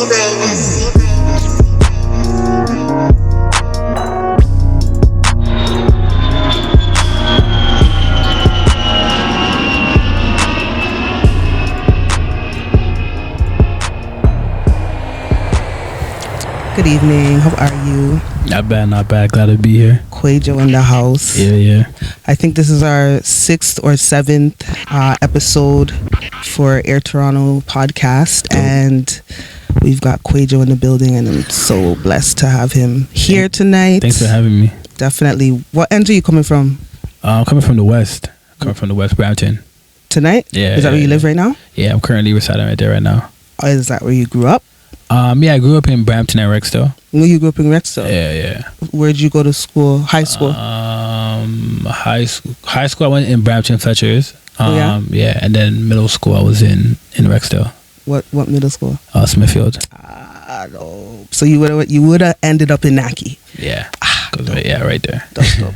Good evening. How are you? Not bad, not bad. Glad to be here. Kwaejo in the house. Yeah. I think this is our 6th or 7th episode for A.I.R Toronto podcast, and we've got Kwaejo in the building, and I'm so blessed to have him here tonight. Thanks for having me. Definitely. What end are you coming from? I'm coming from the west. Brampton. Tonight? Yeah. Is that where you live right now? Yeah, I'm currently residing right there right now. Or is that where you grew up? Yeah, I grew up in Brampton and Rexdale. Well, you grew up in Rexdale? Yeah. Where did you go to school? High school? High school I went in Brampton Fletcher's. Yeah, and then middle school I was in Rexdale. What middle school? Smithfield. No. So you would have ended up in Naki. Yeah. Right there.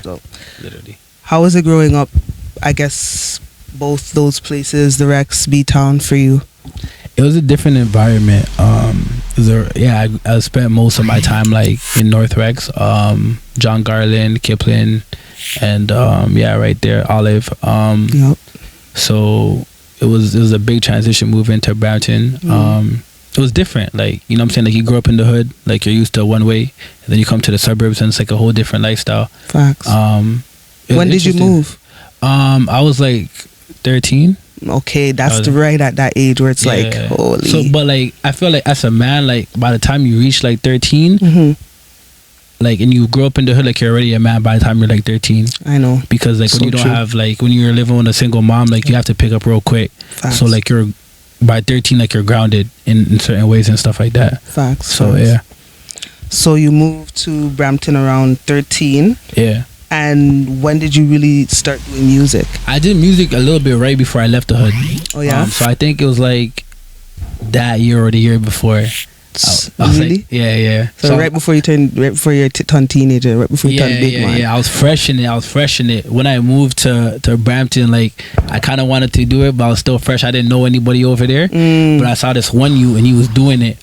Dope. Literally. How was it growing up? I guess both those places, the Rex, B-Town, for you. It was a different environment. I spent most of my time like in North Rex, John Garland, Kipling, and right there, Olive. Yep. So it was a big transition moving to Brampton. It was different, like, you know what I'm saying, like you grew up in the hood, like you're used to one way, and then you come to the suburbs and it's like a whole different lifestyle. Facts. When did you move? I was like 13. Okay, that's right at that age where it's like, holy. So, but like, I feel like as a man, like by the time you reach like 13, like, and you grow up in the hood, like you're already a man by the time you're like 13. I know. Because like when you don't have, like when you're living with a single mom, like you have to pick up real quick. Facts. So like you're by 13, like you're grounded in certain ways and stuff like that. Facts. So yeah. So you moved to Brampton around 13. Yeah. And when did you really start doing music? I did music a little bit right before I left the hood. Oh yeah. So I think it was like that year or the year before. I was really? Like, yeah. So right before you turned teenager, right before you turned big man. Yeah. I was fresh in it. When I moved to Brampton, like I kind of wanted to do it, but I was still fresh. I didn't know anybody over there, but I saw this one youth and he was doing it,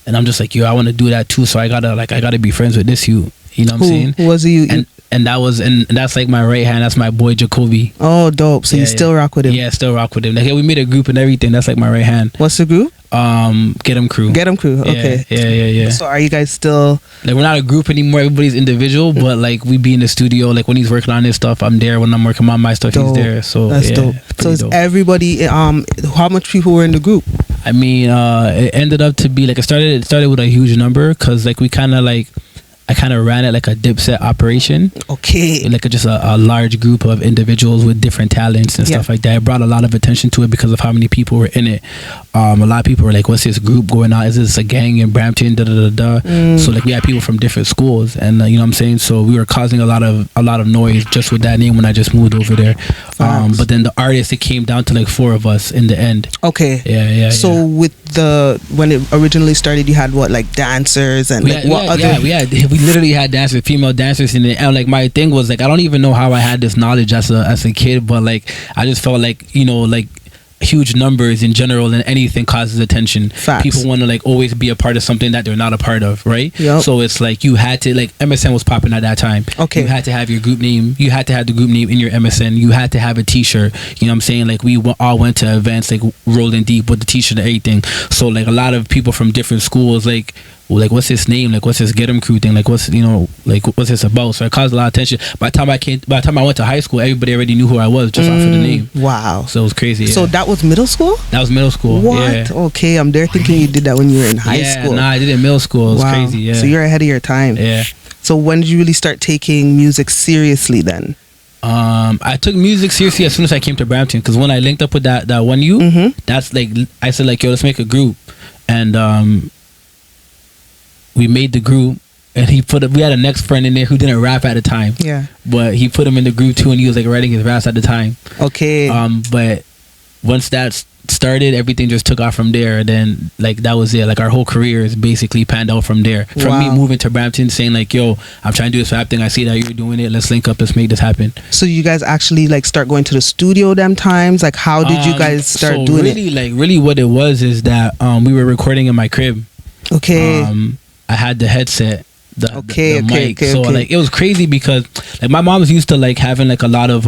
and I'm just like, yo, I want to do that too. So I gotta be friends with this youth. You know what I'm saying? Who was you? And that's like my right hand. That's my boy Jacoby. Oh, dope. So you still rock with him? Yeah, still rock with him. Like, we made a group and everything. That's like my right hand. What's the group? Get 'em Crew. Get 'em Crew. Okay. Yeah. So are you guys still like, we're not a group anymore? Everybody's individual, but like we be in the studio. Like when he's working on his stuff, I'm there. When I'm working on my stuff, he's there. So that's dope. So is everybody? How much people were in the group? I mean, it ended up to be like it started with a huge number, because like I kind of ran it like a Dipset operation. Okay. Like just a large group of individuals with different talents and stuff like that. It brought a lot of attention to it because of how many people were in it. A lot of people were like, what's this group going on? Is this a gang in Brampton? So like we had people from different schools, and you know what I'm saying? So we were causing a lot of noise just with that name when I just moved over there. But then the artists, it came down to like 4 of us in the end. Okay. Yeah. So with when it originally started, you had what, like dancers and we literally had dancers, female dancers in it. And like my thing was like, I don't even know how I had this knowledge as a kid, but like I just felt like, you know, like huge numbers in general and anything causes attention. Facts. People want to like always be a part of something that they're not a part of, right? Yep. So it's like you had to, like, MSN was popping at that time. Okay. You had to have your group name. You had to have the group name in your MSN. You had to have a t-shirt. You know what I'm saying? Like we all went to events like Rolling Deep with the t-shirt and everything. So like a lot of people from different schools, like what's his name? Like, what's this Get 'em Crew thing? Like, what's this about? So it caused a lot of attention. By the time I went to high school, everybody already knew who I was just off of the name. Wow. So it was crazy. Yeah. So that was middle school? That was middle school. What? Yeah. Okay, I'm there thinking you did that when you were in high school. Nah, I did it in middle school. It was crazy. Yeah. So you're ahead of your time. Yeah. So when did you really start taking music seriously then? I took music seriously as soon as I came to Brampton, because when I linked up with that one you, that's like, I said like, yo, let's make a group, and we made the group, and we had a next friend in there who didn't rap at the time. Yeah. But he put him in the group too, and he was like writing his raps at the time. Okay. But once that started, everything just took off from there. Then like that was it. Like our whole career is basically panned out from there. From me moving to Brampton, saying like, yo, I'm trying to do this rap thing. I see that you're doing it. Let's link up. Let's make this happen. So you guys actually like start going to the studio them times? Like how did you guys start doing it? Really what it was is that we were recording in my crib. Okay. I had the headset, the mic. Okay, so like it was crazy because like my mom was used to like having like a lot of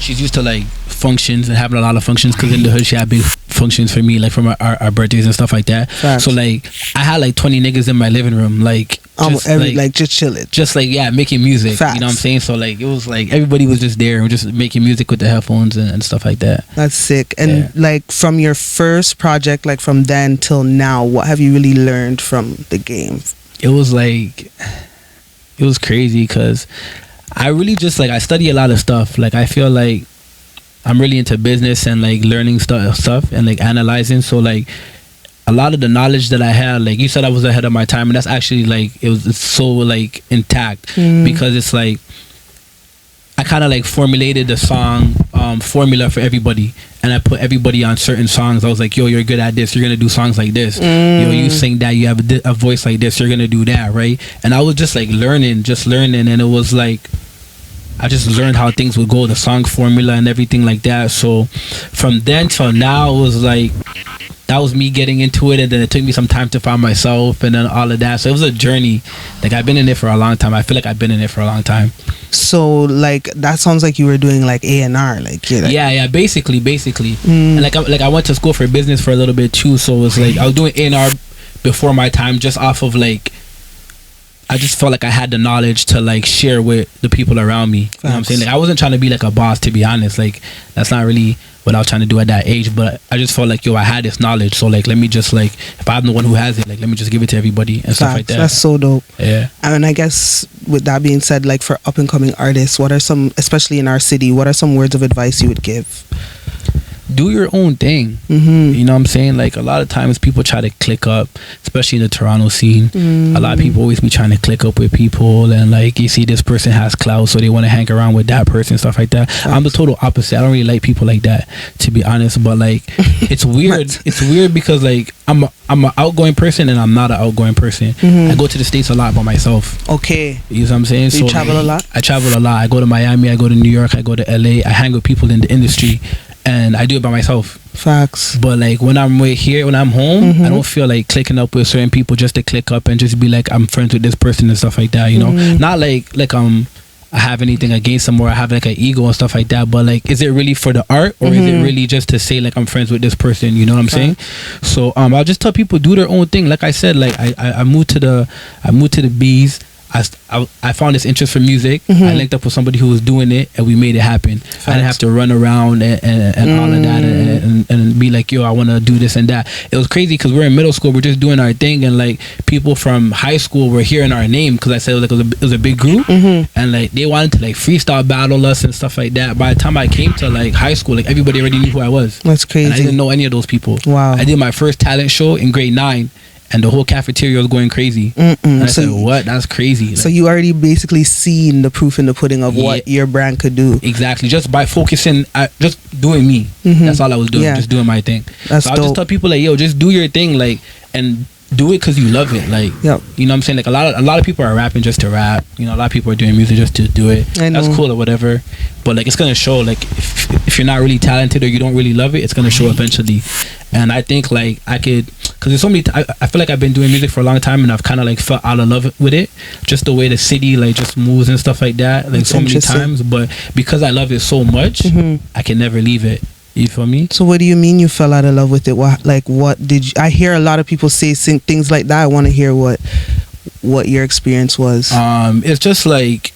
she's used to like functions and having a lot of functions because in the hood she had big functions for me, like for our birthdays and stuff like that. Facts. So like I had like 20 niggas in my living room, like just just chilling, just like making music. Facts. You know what I'm saying? So like it was like everybody was just there and just making music with the headphones and stuff like that. That's sick. And like from your first project, like from then till now, what have you really learned from the game? It was crazy because I really just like I study a lot of stuff. Like I feel like I'm really into business and like learning stuff and like analyzing. So like a lot of the knowledge that I had, like you said, I was ahead of my time, and that's actually like it's so like intact because it's like I kind of like formulated the song formula for everybody, and I put everybody on certain songs. I was like, yo, you're good at this, you're gonna do songs like this. Yo, you sing that, you have a voice like this, you're gonna do that, right? And I was just like learning, and it was like I just learned how things would go, the song formula and everything like that. So from then till now, it was like that was me getting into it, and then it took me some time to find myself and then all of that. So it was a journey. Like I've been in it for a long time. I feel like I've been in it for a long time. So like that sounds like you were doing like A&R, like you're like, yeah, basically. And like I went to school for business for a little bit too. So it's like I was doing A&R before my time, just off of like I just felt like I had the knowledge to like share with the people around me. You know what I'm saying? Like I wasn't trying to be like a boss, to be honest. Like that's not really what I was trying to do at that age, but I just felt like, yo, I had this knowledge, so like let me just like, if I'm the one who has it, like let me just give it to everybody and stuff like that. That's so dope. Yeah. And I guess with that being said, like for up and coming artists, what are some, especially in our city, what are some words of advice you would give? Do your own thing. You know what I'm saying? Like a lot of times people try to click up, especially in the Toronto scene. A lot of people always be trying to click up with people, and like you see this person has clout, so they want to hang around with that person, stuff like that. I'm the total opposite. I don't really like people like that, to be honest. But like it's weird. It's weird because like I'm an outgoing person and I'm not an outgoing person. I go to the States a lot by myself. Okay. You know what I'm saying? So you travel a lot? I travel a lot. I go to Miami, I go to New York, I go to LA. I hang with people in the industry, and I do it by myself. Facts. But like when I'm when I'm home, I don't feel like clicking up with certain people just to click up and just be like I'm friends with this person and stuff like that, you know. Not like I have anything against them or I have like an ego and stuff like that, but like is it really for the art or is it really just to say like I'm friends with this person, you know what I'm saying? So I'll just tell people do their own thing. Like I said, like I moved to the B's. I found this interest for music. I linked up with somebody who was doing it, and we made it happen. I didn't have to run around and all of that and be like, yo, I want to do this and that. It was crazy because we're in middle school, we're just doing our thing, and like people from high school were hearing our name because I said it was a big group, and like they wanted to like freestyle battle us and stuff like that. By the time I came to like high school, like everybody already knew who I was. That's crazy. And I didn't know any of those people. Wow. I did my first talent show in grade 9. And the whole cafeteria was going crazy. And I said, what? That's crazy. Like, so you already basically seen the proof in the pudding of what your brand could do. Exactly. Just by focusing, just doing me. That's all I was doing. Just doing my thing. That's so I'll just tell people like, yo, just do your thing, like, and do it because you love it. Like, you know what I'm saying? Like a lot of people are rapping just to rap. You know, a lot of people are doing music just to do it. That's cool or whatever. But like, it's gonna show. Like, if you're not really talented or you don't really love it, it's gonna show eventually. And I think like I could, because there's so many. I feel like I've been doing music for a long time, and I've kind of like felt out of love with it. Just the way the city like just moves and stuff like that. Like so many times, but because I love it so much, I can never leave it. You feel me? So what do you mean you fell out of love with it? What did you? I hear a lot of people say things like that. I want to hear what your experience was. It's just like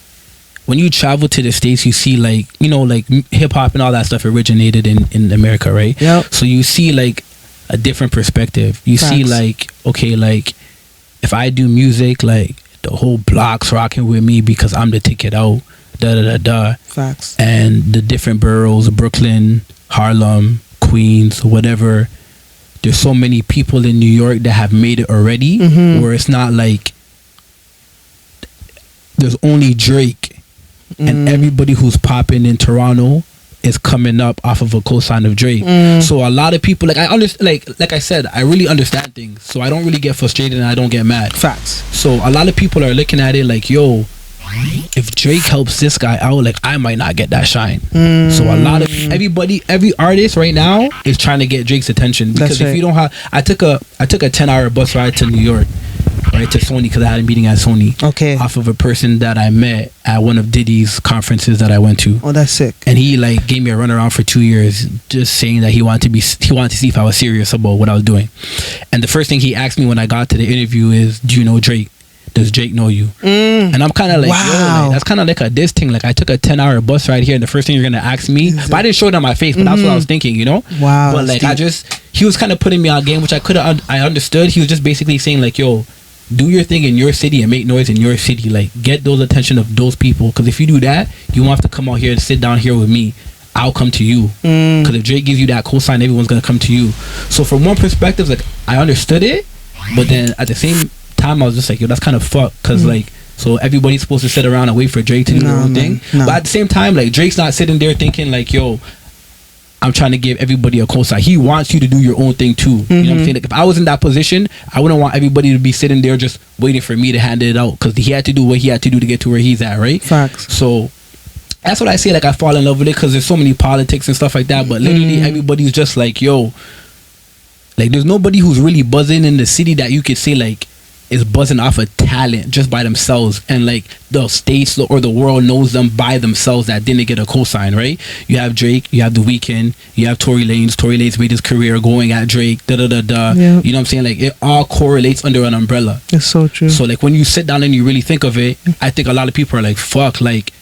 when you travel to the States, you see like, you know, like hip hop and all that stuff originated in America, right? Yeah. So you see like a different perspective. You see like, okay, like if I do music, like the whole block's rocking with me because I'm the ticket out. Facts. And the different boroughs, Brooklyn, Harlem, Queens, whatever, there's so many people in New York that have made it already, where it's not like there's only Drake and everybody who's popping in Toronto is coming up off of a cosign of Drake. So a lot of people, like I understand, like I said, I really understand things, so I don't really get frustrated and I don't get mad. Facts. So a lot of people are looking at it like, yo, if Drake helps this guy out, like I might not get that shine. So a lot of every artist right now is trying to get Drake's attention, because if you don't have, I took a 10-hour bus ride to New York, right, to Sony, because I had a meeting at Sony. Okay. Off of a person that I met at one of Diddy's conferences that I went to. Oh, that's sick. And he like gave me a runaround for 2 years, just saying that he wanted to see if I was serious about what I was doing. And the first thing he asked me when I got to the interview is, "Do you know Drake? Does Drake know you?" And I'm kind of like, wow. yo, like, that's kind of like a diss thing. Like, I took a 10-hour bus ride here, and the first thing you're gonna ask me, but I didn't show it on my face, but that's what I was thinking, you know? Wow. But like, he was kind of putting me on game, which I understood. He was just basically saying like, yo, do your thing in your city and make noise in your city. Like, get those attention of those people, because if you do that, you won't have to come out here and sit down here with me. I'll come to you, because if Drake gives you that cosign, everyone's gonna come to you. So from one perspective, like, I understood it, but then at the same time I was just like, yo, that's kind of fucked, because like, so everybody's supposed to sit around and wait for Drake to do their own thing. But at the same time, like, Drake's not sitting there thinking like, yo, I'm trying to give everybody a cosign. He wants you to do your own thing too. You know what I'm saying? Like, if I was in that position, I wouldn't want everybody to be sitting there just waiting for me to hand it out, because he had to do what he had to do to get to where he's at, right? Facts. So that's what I say, like, I fall in love with it, because there's so many politics and stuff like that, but literally everybody's just like, yo, like, there's nobody who's really buzzing in the city that you could say like is buzzing off of talent just by themselves, and like the states or the world knows them by themselves, that didn't get a cosign, right? You have Drake, you have The Weeknd, you have Tory Lanez made his career going at Drake, You know what I'm saying? Like, it all correlates under an umbrella. It's so true. So like, when you sit down and you really think of it, I think a lot of people are like, fuck, like,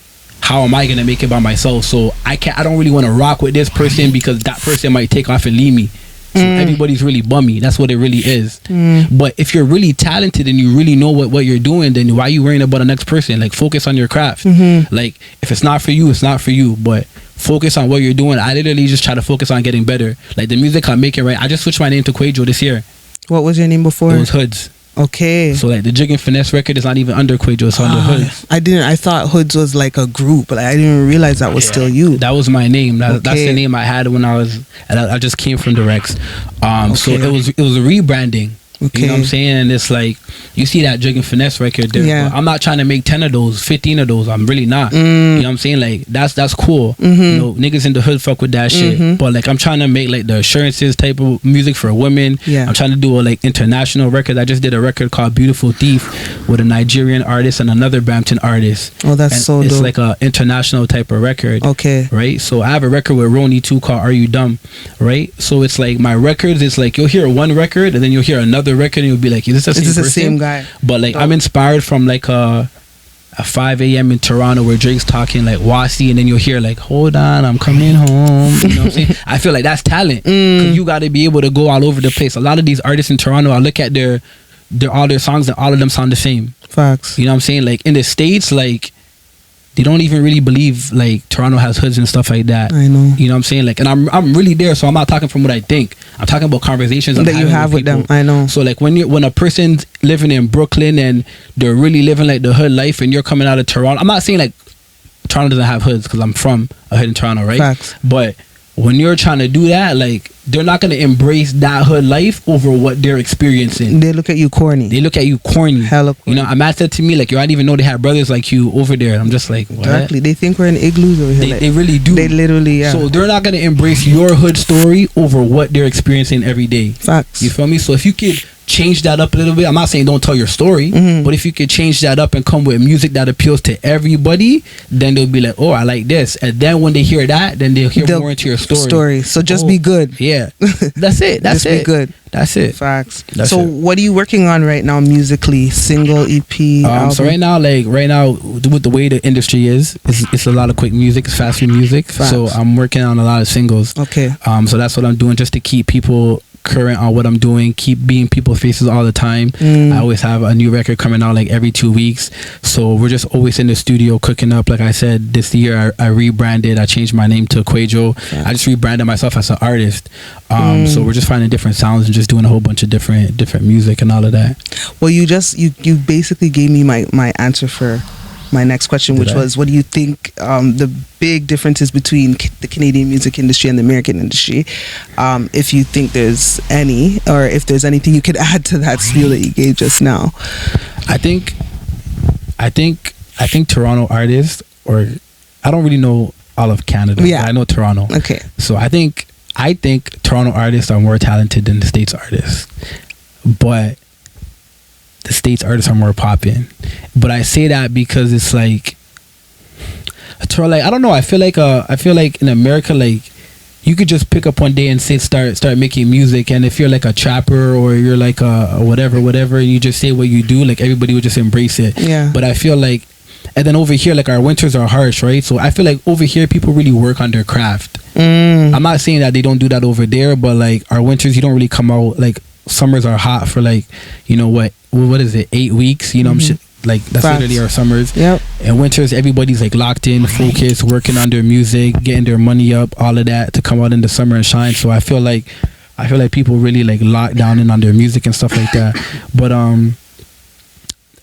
how am I gonna make it by myself? So I don't really want to rock with this person, because that person might take off and leave me. So everybody's really bummy. That's what it really is. But if you're really talented and you really know what you're doing, then why are you worrying about the next person? Like, focus on your craft. Like, if it's not for you, it's not for you, but focus on what you're doing. I literally just try to focus on getting better. Like, the music I'm making, right, I just switched my name to Kwaejo this year. What was your name before? It was Hoods. Okay. So like, the Jig and Finesse record is not even under Kwaejo, it's under Hoods. I thought Hoods was like a group, but I didn't even realize that was still you. That was my name. That's the name I had when I just came from the Rex. So it was a rebranding. Okay. You know what I'm saying? And it's like, you see that Jig and Finesse record there. Yeah. But I'm not trying to make 10 of those, 15 of those. I'm really not. You know what I'm saying? Like, that's cool. You know, niggas in the hood fuck with that shit. But like, I'm trying to make like the Assurances type of music for women. Yeah. I'm trying to do a like international record. I just did a record called Beautiful Thief with a Nigerian artist and another Brampton artist. Oh, that's so dope. It's like a international type of record. Okay. Right? So I have a record with Roni too called Are You Dumb? Right? So it's like, my records, it's like, you'll hear one record and then you'll hear another record and you'll be like, is this the same guy? But like, I'm inspired from like a 5 a.m. in Toronto where Drake's talking like Wasi, and then you'll hear like, hold on, I'm coming home. You know what I'm saying? I feel like that's talent, because you got to be able to go all over the place. A lot of these artists in Toronto, I look at their all their songs and all of them sound the same. Facts. You know what I'm saying? Like, in the States, like, they don't even really believe like Toronto has hoods and stuff like that. I know. You know what I'm saying? Like, and I'm really there, so I'm not talking from what I think. I'm talking about conversations that you have with them. I know. So like, when a person's living in Brooklyn and they're really living like the hood life, and you're coming out of Toronto, I'm not saying like Toronto doesn't have hoods, because I'm from a hood in Toronto, right? Facts. But when you're trying to do that, like, they're not going to embrace that hood life over what they're experiencing. They look at you corny. Hella corny. You know, a man said to me, like, yo, I didn't even know they had brothers like you over there. And I'm just like, what? Exactly. They think we're in igloos over here. They really do. They literally, yeah. So they're not going to embrace your hood story over what they're experiencing every day. Facts. You feel me? So if you could change that up a little bit, I'm not saying don't tell your story, but if you could change that up and come with music that appeals to everybody, then they'll be like, oh, I like this. And then when they hear that, then they'll hear more into your story. So just be good. Yeah. That's it. Just be good. That's it. Facts. What are you working on right now musically? Single, EP, album? So right now, with the way the industry is, it's a lot of quick music, it's fast food music. Facts. So I'm working on a lot of singles. Okay. So that's what I'm doing, just to keep people current on what I'm doing, keep being people's faces all the time. I always have a new record coming out like every 2 weeks, so we're just always in the studio cooking up. Like I said, this year I rebranded, I changed my name to Kwaejo. I just rebranded myself as an artist. So we're just finding different sounds and just doing a whole bunch of different music and all of that. Well, you basically gave me my answer for my next question, which was, what do you think the big differences between the Canadian music industry and the American industry? If you think there's any, or if there's anything you could add to that spiel that you gave just now. I think I think Toronto artists, or I don't really know all of Canada. Yeah. But I know Toronto. Okay. So I think Toronto artists are more talented than the States artists, but the States artists are more popping. But I say that because it's like, like, I don't know. I feel like in America, like, you could just pick up one day and say start making music, and if you're like a trapper or you're like a whatever, and you just say what you do, like, everybody would just embrace it. Yeah. But I feel like, and then over here, like, our winters are harsh, right? So I feel like over here people really work on their craft. I'm not saying that they don't do that over there, but like, our winters, you don't really come out. Like, summers are hot for, like, you know what is it, 8 weeks, you know. Like, that's literally our summers. Yep. And winters, everybody's like locked in, focused, working on their music, getting their money up, all of that, to come out in the summer and shine. So I feel like people really like lock down in on their music and stuff like that. But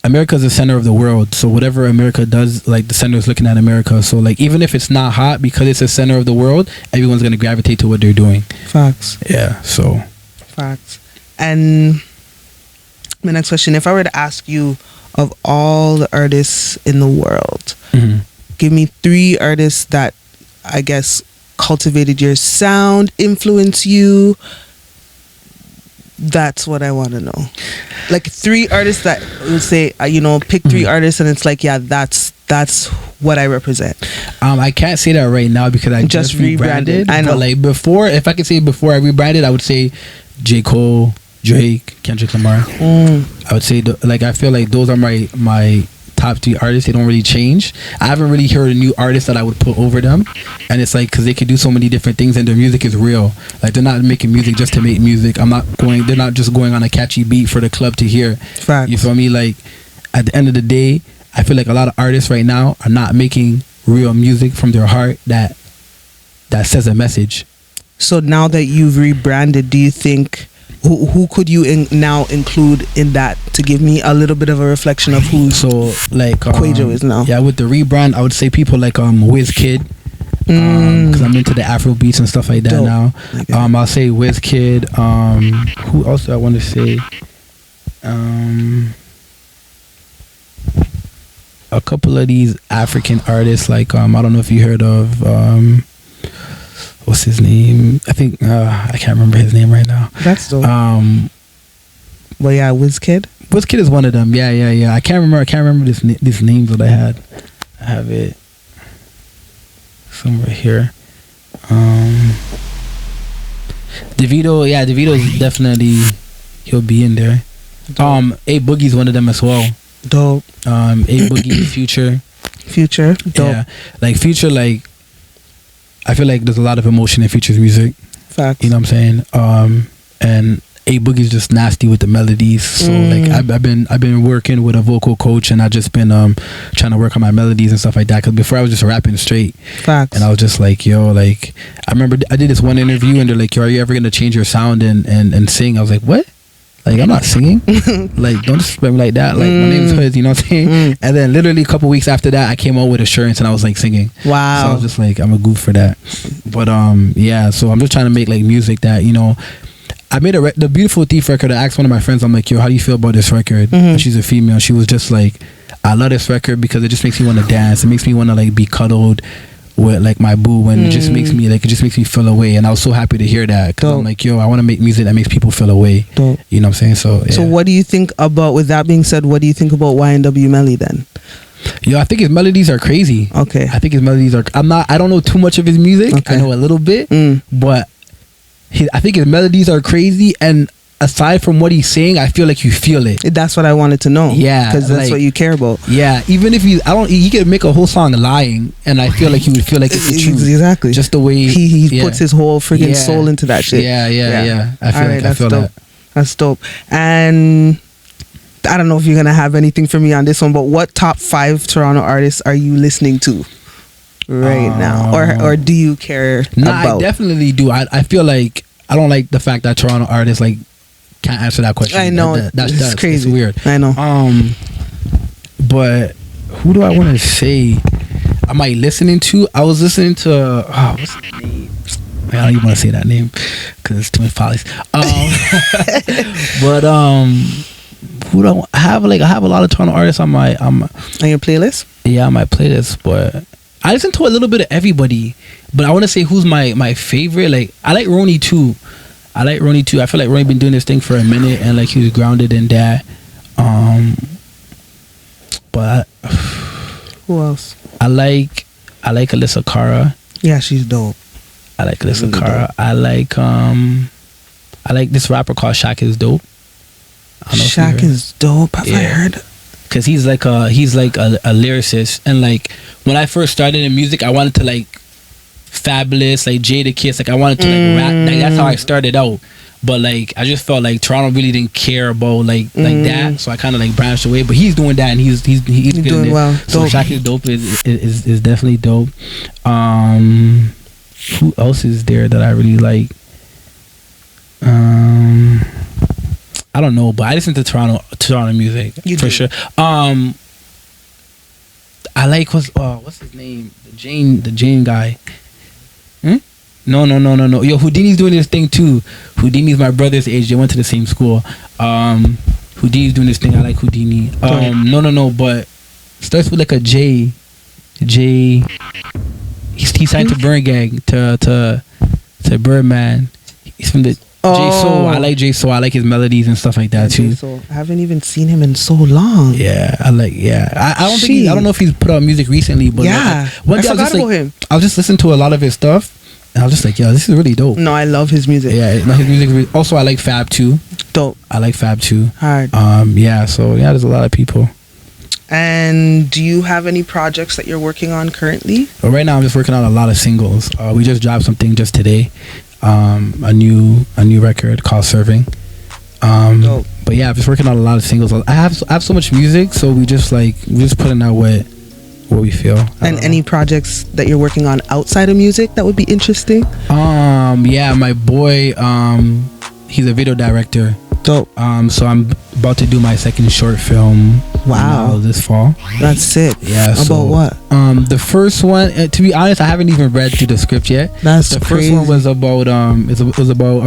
America's the center of the world, so whatever America does, like, the center is looking at America. So like, even if it's not hot, because it's the center of the world, everyone's gonna gravitate to what they're doing. Facts. Yeah. So Facts. And my next question, if I were to ask you, of all the artists in the world, give me 3 artists that, I guess, cultivated your sound, influenced you. That's what I want to know. Like, 3 artists that would say, pick 3 artists, and it's like, yeah, that's what I represent. I can't say that right now because I just rebranded. I know. But like, before, if I could say before I rebranded, I would say J. Cole, Drake, Kendrick Lamar. I would say, I feel like those are my top 3 artists. They don't really change. I haven't really heard a new artist that I would put over them, and it's like, because they can do so many different things, and their music is real. Like, they're not making music just to make music. They're not just going on a catchy beat for the club to hear. Facts. You feel me? Like, at the end of the day, I feel like a lot of artists right now are not making real music from their heart that says a message. So now that you've rebranded, do you think, who could you now include in that, to give me a little bit of a reflection of who Kwaejo is now? Yeah, with the rebrand, I would say people like Wizkid, because I'm into the Afro beats and stuff like that. Dope. Now. Okay. I'll say Wizkid. Who else do I want to say? A couple of these African artists, like I don't know if you heard of what's his name? I think I can't remember his name right now. That's dope. Well, yeah, Wizkid. Wizkid is one of them. Yeah. I can't remember this names that I had. I have it somewhere here. Davido. Yeah, Davido's definitely, he'll be in there. A Boogie's one of them as well. Dope. A Boogie, Future. Dope. Yeah, like Future, like, I feel like there's a lot of emotion in Future's music. Facts. You know what I'm saying? And A Boogie's just nasty with the melodies. So like, I've been working with a vocal coach, and I've just been trying to work on my melodies and stuff like that. Because before I was just rapping straight. Facts. And I was just like, yo, like, I remember I did this one interview, and they're like, yo, are you ever gonna change your sound and sing? I was like, what? Like, I'm not singing. Like, don't disrespect me like that. Like, my name's Hood, you know what I'm saying? And then literally a couple weeks after that, I came out with Assurance, and I was like singing. Wow. So I was just like, I'm a goof for that. But yeah, so I'm just trying to make like music that, you know, I made the Beautiful Thief record. I asked one of my friends, I'm like, yo, how do you feel about this record? And she's a female. She was just like, I love this record because it just makes me want to dance. It makes me want to like be cuddled with like my boo, and it just makes me feel away. And I was so happy to hear that, because I'm like, yo, I want to make music that makes people feel away. Dope. You know what I'm saying? So yeah. So what do you think about, with that being said, what do you think about YNW Melly then? Yo, I think his melodies are crazy. Okay. I think his melodies are, I don't know too much of his music. Okay. I know a little bit, but I think his melodies are crazy, and aside from what he's saying, I feel like you feel it. That's what I wanted to know. Yeah, because that's like, what you care about. Yeah, even if he could make a whole song lying, and I feel like he would feel like it's the truth. Exactly. Just the way he puts his whole freaking soul into that shit. Yeah. I feel that. That's dope. And I don't know if you're gonna have anything for me on this one, but what top 5 Toronto artists are you listening to right now, or do you care about? I definitely do. I feel like, I don't like the fact that Toronto artists like can't answer that question. I know, that's crazy. It's weird. I know. But who do I want to say I might listening to? I was listening to what's the name? I don't even want to say that name because it's too many follies. But who don't I have like I have a lot of Toronto artists on my On your playlist? on my playlist, but I listen to a little bit of everybody. But I want to say who's my favorite. Like I like Ronnie too. I feel like Ronnie been doing this thing for a minute, and like he was grounded in that. But Who else? I like Alyssa Cara. Yeah, she's dope. I like Alyssa Cara. I like this rapper called Shaq is Dope. I don't know if you Shaq heard. is dope. Have I heard? Cause he's like a lyricist, and like when I first started in music, I wanted to like Fabulous, like Jadakiss, like I wanted to like rap. Like that's how I started out. But like I just felt like Toronto really didn't care about like that, so I kind of like branched away. But he's doing that, and he's doing well. So Dope. Shaq is Dope is definitely dope. Who else is there that I really like? I don't know, but I listen to Toronto music for sure. I like what's his name? The Jane guy. No. Yo, Houdini's doing this thing too. Houdini's my brother's age. They went to the same school. Houdini's doing this thing. I like Houdini. No, but starts with like a J. He signed to Burn Gang to Birdman. He's from the J Soul. I like J Soul. I like his melodies and stuff like that too. I haven't even seen him in so long. Yeah, I don't know if he's put out music recently, but yeah, one day I forgot about him. I was just listening to a lot of his stuff, and I was just like, yo, this is really dope. No, I love his music. Yeah, no, his music. Also, I like Fab too. Dope. I like Fab too. Hard. So there's a lot of people. And do you have any projects that you're working on currently? Well, right now I'm just working on a lot of singles. We just dropped something just today. A new record called Serving. Dope. But yeah, I'm just working on a lot of singles. I have so much music, so we're just putting out what we feel. And any projects that you're working on outside of music that would be interesting? Yeah, my boy, he's a video director. Dope. So I'm about to do my second short film. Wow. This fall. That's sick. Yeah. About what? The first one, to be honest, I haven't even read through the script yet. That's the crazy. first one was about it was about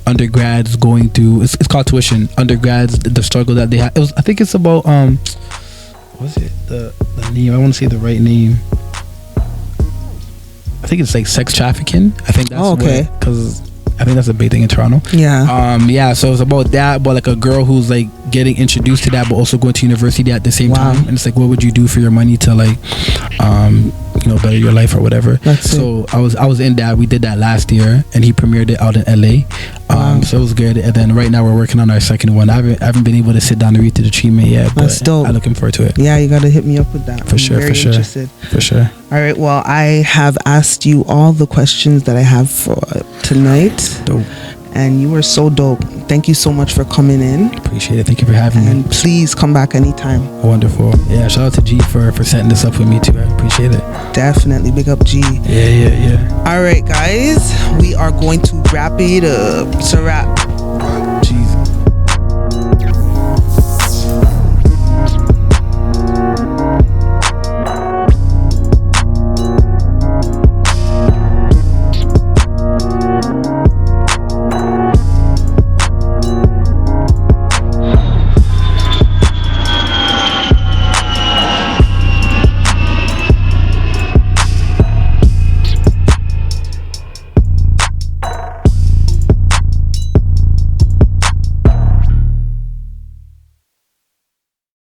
undergrads going through. It's called Tuition. Undergrads, the struggle that they have. I think it's about what was it the name? I want to say the right name. I think it's like sex trafficking. I think that's okay. Because I think that's a big thing in Toronto. Yeah. So it's about that, but like a girl who's like getting introduced to that, but also going to university at the same time. And it's like, what would you do for your money to like, better your life or whatever. So I was in that. We did that last year, and he premiered it out in LA. So it was good. And then right now we're working on our second one. I haven't been able to sit down and read through the treatment yet, but that's dope. I'm looking forward to it. Yeah, you gotta hit me up with that. For sure. Interested. For sure. All right. Well, I have asked you all the questions that I have for tonight. Dope. And you were so dope. Thank you so much for coming in. Appreciate it. Thank you for having me. And please come back anytime. Wonderful. Yeah, shout out to G for setting this up with me too. I appreciate it. Definitely. Big up G. Yeah. All right, guys. We are going to wrap it up. It's a wrap.